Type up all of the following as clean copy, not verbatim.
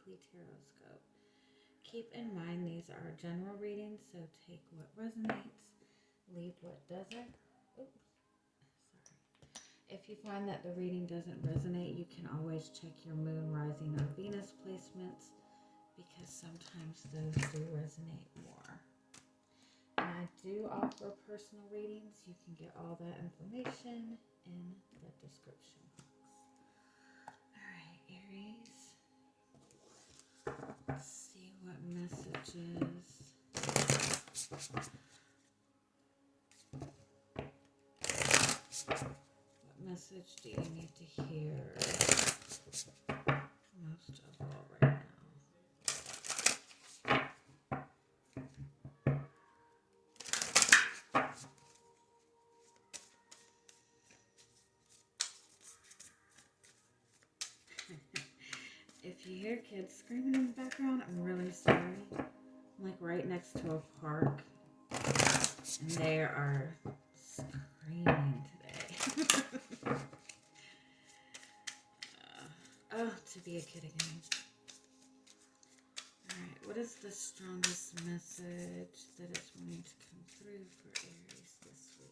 Weekly Tarotscope. Keep in mind these are general readings, so take what resonates, leave what doesn't. Oops, sorry. If you find that the reading doesn't resonate, you can always check your moon, rising, or Venus placements, because sometimes those do resonate more. And I do offer personal readings. You can get all that information in the description box. Alright, Aries. Let's see what messages. What message do you need to hear most of all right now? If you hear kids screaming in the background, I'm really sorry. I'm like right next to a park, and they are screaming today. Oh, to be a kid again. Alright, what is the strongest message that is wanting to come through for Aries this week?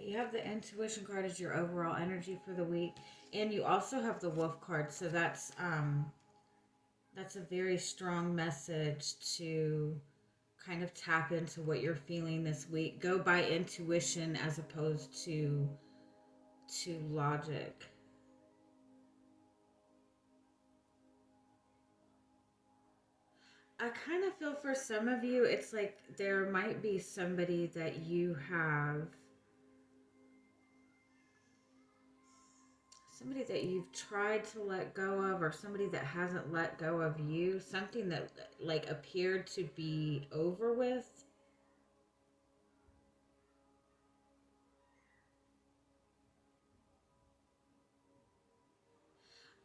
You have the intuition card as your overall energy for the week, and you also have the wolf card, so that's a very strong message to kind of tap into what you're feeling this week. Go by intuition as opposed to logic. I kind of feel for some of you, it's like there might be somebody that you have, somebody that you've tried to let go of, or somebody that hasn't let go of you, something that like appeared to be over with.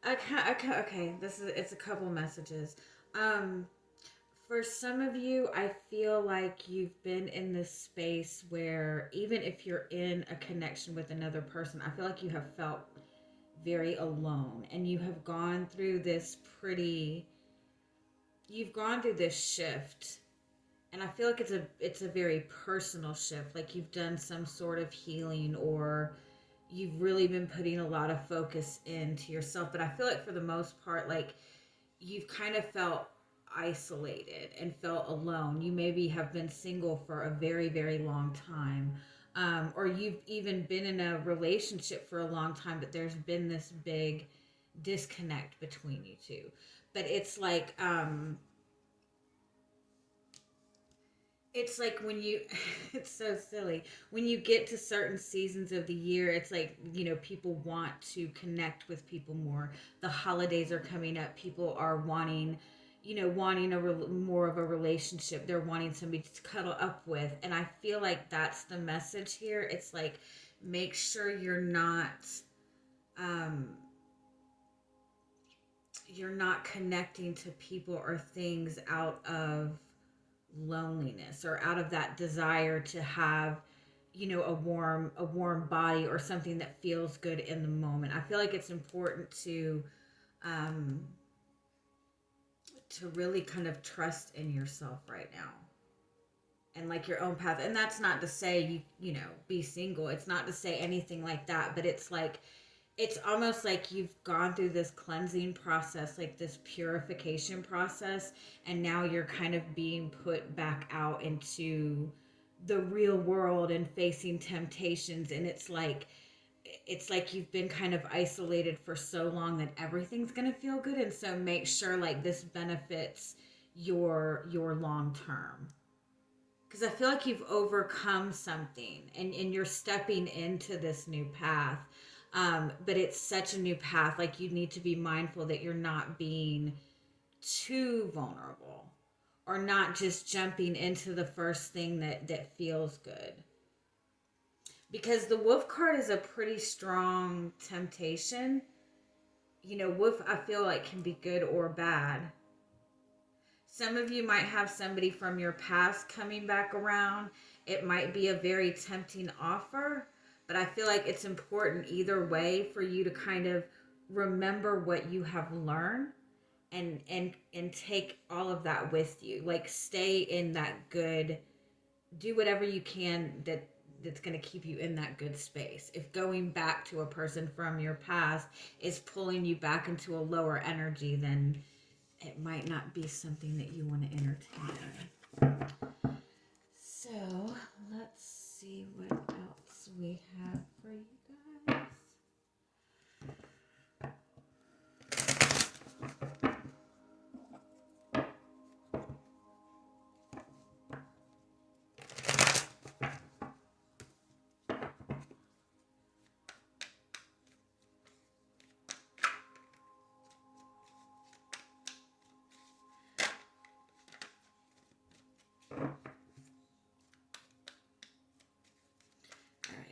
Okay, it's a couple messages. For some of you, I feel like you've been in this space where even if you're in a connection with another person, I feel like you have felt very alone, and you have gone through this shift, and I feel like it's a very personal shift, like you've done some sort of healing, or you've really been putting a lot of focus into yourself. But I feel like for the most part, like you've kind of felt isolated and felt alone. You maybe have been single for a very, very long time. Or you've even been in a relationship for a long time, but there's been this big disconnect between you two. But it's like when you, it's so silly. When you get to certain seasons of the year, it's like, people want to connect with people more. The holidays are coming up. People are wanting more of a relationship. They're wanting somebody to cuddle up with. And I feel like that's the message here. It's like, make sure you're not connecting to people or things out of loneliness, or out of that desire to have a warm body, or something that feels good in the moment. I feel like it's important to really kind of trust in yourself right now, and like your own path. And that's not to say you be single. It's not to say anything like that, but it's like, it's almost like you've gone through this cleansing process, like this purification process, and now you're kind of being put back out into the real world and facing temptations. And it's like you've been kind of isolated for so long that everything's going to feel good. And so make sure like this benefits your long term. Because I feel like you've overcome something, and you're stepping into this new path. But it's such a new path. Like, you need to be mindful that you're not being too vulnerable, or not just jumping into the first thing that feels good. Because the wolf card is a pretty strong temptation. Wolf, I feel like, can be good or bad. Some of you might have somebody from your past coming back around. It might be a very tempting offer, but I feel like it's important either way for you to kind of remember what you have learned and take all of that with you. Like, stay in that good, do whatever you can that's going to keep you in that good space. If going back to a person from your past is pulling you back into a lower energy, then it might not be something that you want to entertain. So let's see what else we have for you guys.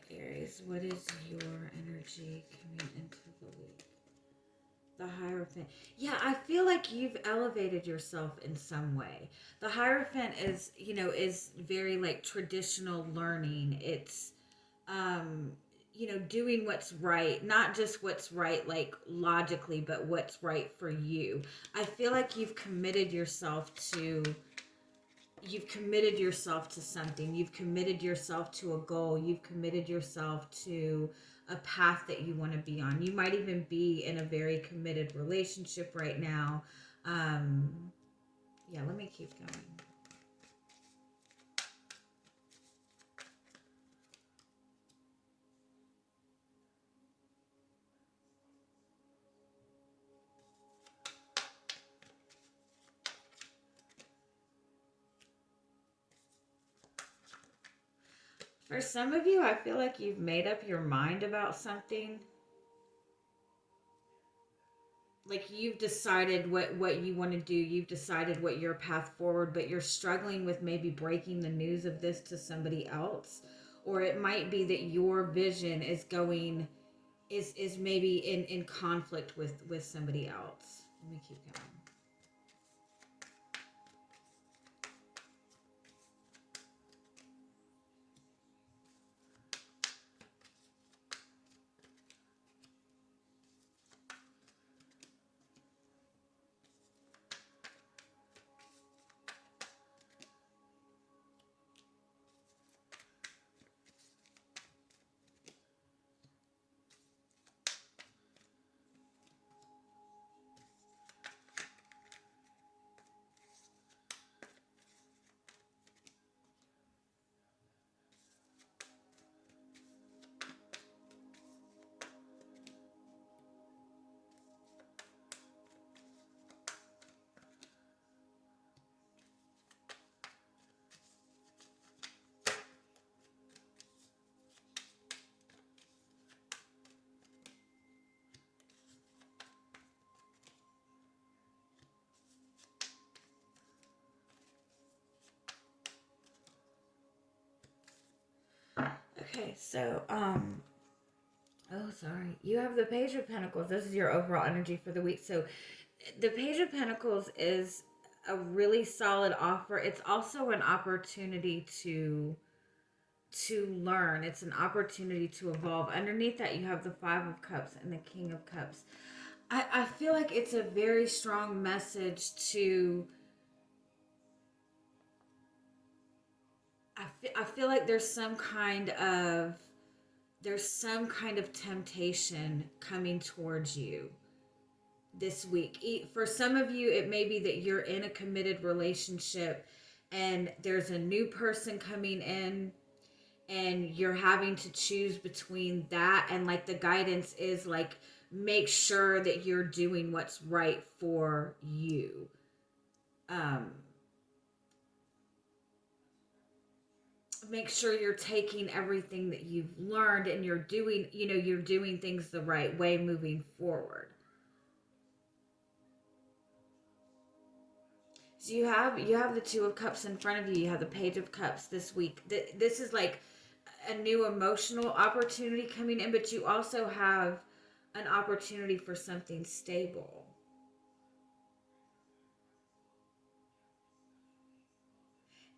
Aries, what is your energy coming into the week? The Hierophant. Yeah, I feel like you've elevated yourself in some way. The Hierophant is, is very like traditional learning. It's, doing what's right, not just what's right like logically, but what's right for you. I feel like you've committed yourself to something. You've committed yourself to a goal. You've committed yourself to a path that you want to be on. You might even be in a very committed relationship right now. Yeah, let me keep going. For some of you, I feel like you've made up your mind about something. Like, you've decided what you want to do. You've decided what your path forward, but you're struggling with maybe breaking the news of this to somebody else. Or it might be that your vision is maybe in conflict with somebody else. Let me keep going. Okay, so oh, sorry. You have the Page of Pentacles. This is your overall energy for the week. So the Page of Pentacles is a really solid offer. It's also an opportunity to learn. It's an opportunity to evolve. Underneath that, you have the Five of Cups and the King of Cups. I feel like it's a very strong message to... I feel like there's some kind of temptation coming towards you this week. For some of you, it may be that you're in a committed relationship and there's a new person coming in and you're having to choose between that, and like the guidance is like, make sure that you're doing what's right for you. Make sure you're taking everything that you've learned and you're doing things the right way moving forward. So you have the Two of Cups in front of you. You have the Page of Cups this week. This is like a new emotional opportunity coming in, but you also have an opportunity for something stable.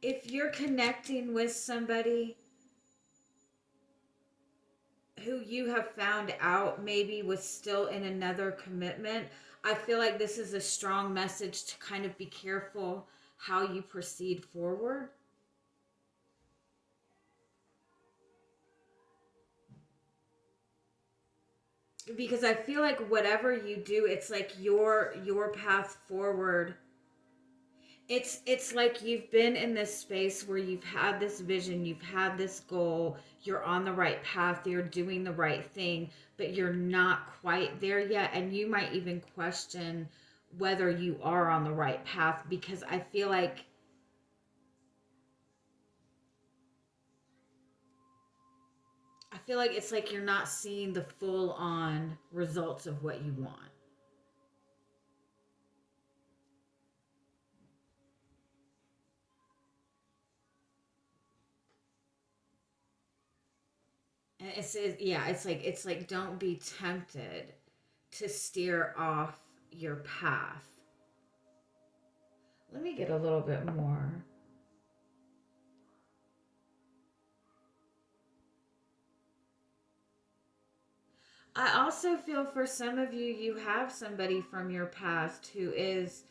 If you're connecting with somebody who you have found out maybe was still in another commitment, I feel like this is a strong message to kind of be careful how you proceed forward. Because I feel like whatever you do, it's like your path forward. It's like you've been in this space where you've had this vision, you've had this goal, you're on the right path, you're doing the right thing, but you're not quite there yet, and you might even question whether you are on the right path, because I feel like it's like you're not seeing the full on results of what you want. And yeah, it's like don't be tempted to steer off your path. Let me get a little bit more. I also feel for some of you, you have somebody from your past who is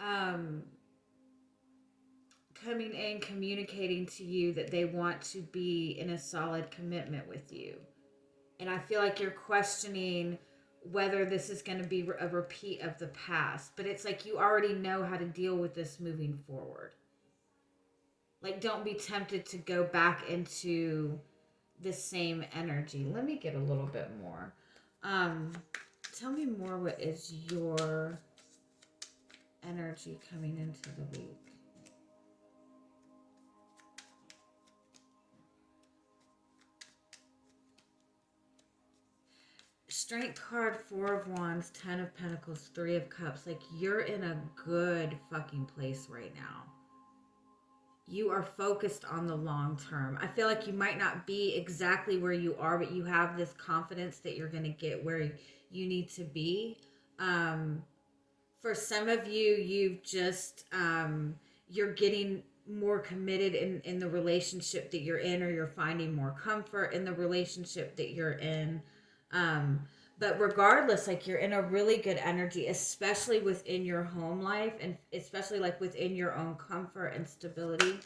um, coming in, communicating to you that they want to be in a solid commitment with you. And I feel like you're questioning whether this is going to be a repeat of the past. But it's like you already know how to deal with this moving forward. Like, don't be tempted to go back into the same energy. Let me get a little bit more. Um, Tell me more. What is your energy coming into the week? Strength card, Four of Wands, Ten of Pentacles, Three of Cups. Like, you're in a good fucking place right now. You are focused on the long term. I feel like you might not be exactly where you are, but you have this confidence that you're going to get where you need to be. For some of you, you've just, you're getting more committed in the relationship that you're in, or you're finding more comfort in the relationship that you're in. Um, but regardless, like, you're in a really good energy, especially within your home life, and especially like within your own comfort and stability.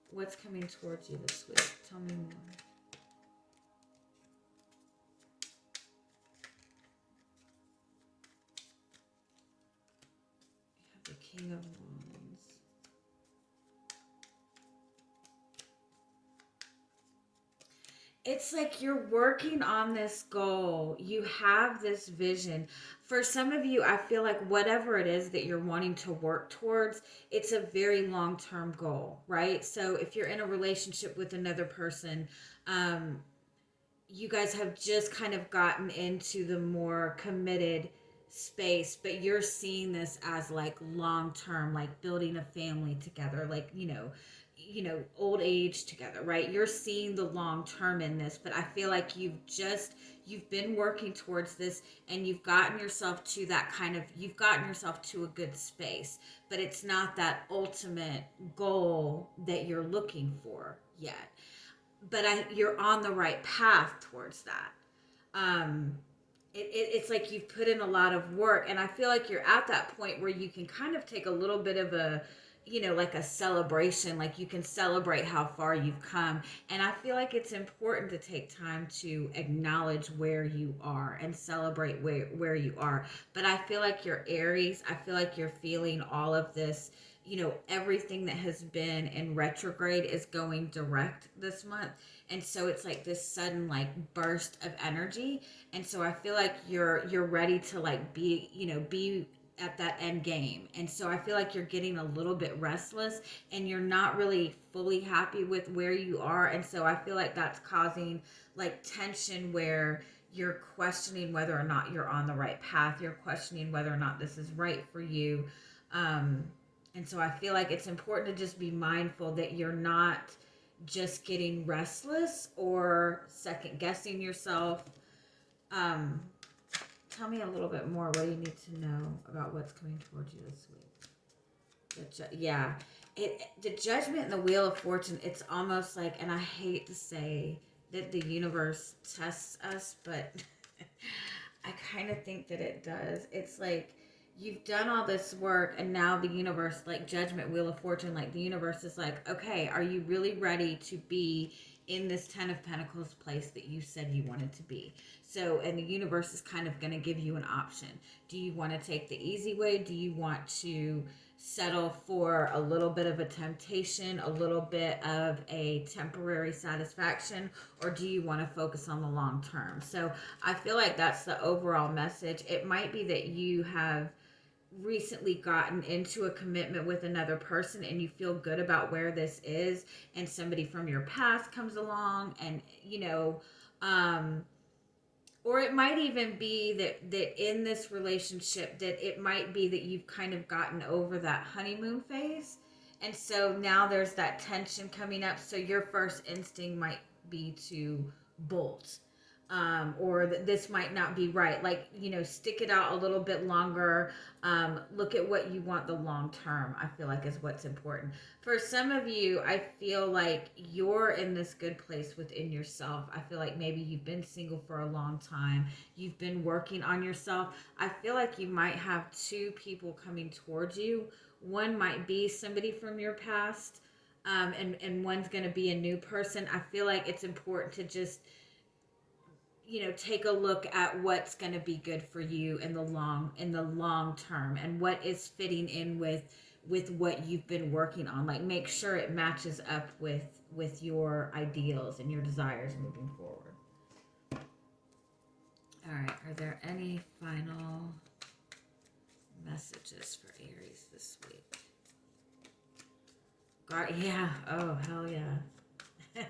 What's coming towards you this week? Tell me more. You have the King of Wands. It's like you're working on this goal. You have this vision. For some of you, I feel like whatever it is that you're wanting to work towards, it's a very long-term goal, right? So if you're in a relationship with another person, um, you guys have just kind of gotten into the more committed space, but you're seeing this as like long term, like building a family together, like, old age together, right? You're seeing the long term in this, but I feel like you've been working towards this, and you've gotten yourself to a good space, but it's not that ultimate goal that you're looking for yet. But you're on the right path towards that. Um, it's like you've put in a lot of work, and I feel like you're at that point where you can kind of take a little bit of a, like a celebration, like you can celebrate how far you've come. And I feel like it's important to take time to acknowledge where you are and celebrate where you are. But I feel like you're Aries. I feel like you're feeling all of this. Everything that has been in retrograde is going direct this month. And so it's like this sudden like burst of energy. And so I feel like you're ready to like be at that end game. And so I feel like you're getting a little bit restless, and you're not really fully happy with where you are. And so I feel like that's causing like tension, where you're questioning whether or not you're on the right path. You're questioning whether or not this is right for you. And so I feel like it's important to just be mindful that you're not just getting restless or second guessing yourself. Um, Tell me a little bit more. What do you need to know about what's coming towards you this week? Yeah, The Judgment and the Wheel of Fortune, it's almost like, and I hate to say that the universe tests us, but I kind of think that it does. It's like you've done all this work, and now the universe, like Judgment, Wheel of Fortune, like the universe is like, okay, are you really ready to be in this Ten of Pentacles place that you said you wanted to be? So, and the universe is kind of going to give you an option. Do you want to take the easy way? Do you want to settle for a little bit of a temptation, a little bit of a temporary satisfaction, or do you want to focus on the long term? So I feel like that's the overall message. It might be that you have recently gotten into a commitment with another person and you feel good about where this is, and somebody from your past comes along and, or it might even be that in this relationship, that it might be that you've kind of gotten over that honeymoon phase. And so now there's that tension coming up. So your first instinct might be to bolt. Or that this might not be right. Like, stick it out a little bit longer. Look at what you want the long term, I feel like is what's important. For some of you, I feel like you're in this good place within yourself. I feel like maybe you've been single for a long time. You've been working on yourself. I feel like you might have two people coming towards you. One might be somebody from your past, and one's going to be a new person. I feel like it's important to just take a look at what's going to be good for you in the long term, and what is fitting in with what you've been working on. Like, make sure it matches up with your ideals and your desires moving forward. All right, are there any final messages for Aries this week? Yeah. Oh, hell yeah.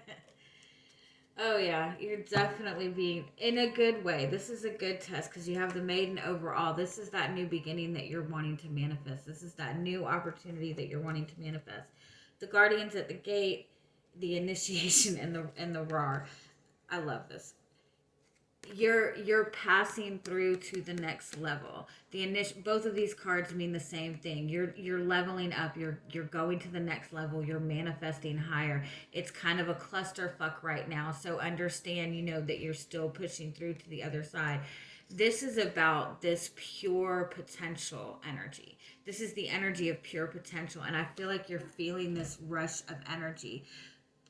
Oh yeah, you're definitely being, in a good way. This is a good test because you have the Maiden overall. This is that new beginning that you're wanting to manifest. This is that new opportunity that you're wanting to manifest. The Guardians at the gate, the initiation, and the roar. I love this. You're passing through to the next level. Both of these cards mean the same thing. You're leveling up. You're going to the next level. You're manifesting higher. It's kind of a clusterfuck right now, so understand, that you're still pushing through to the other side. This is about this pure potential energy. This is the energy of pure potential, and I feel like you're feeling this rush of energy.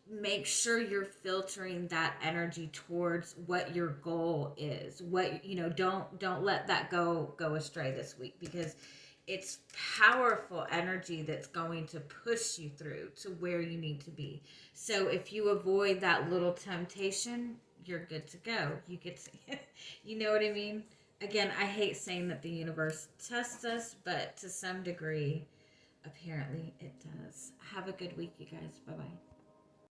Make sure you're filtering that energy towards what your goal is. Don't let that go astray this week, because it's powerful energy that's going to push you through to where you need to be. So if you avoid that little temptation, you're good to go. You get to, you know what I mean? Again, I hate saying that the universe tests us, but to some degree, apparently it does. Have a good week, you guys. Bye-bye.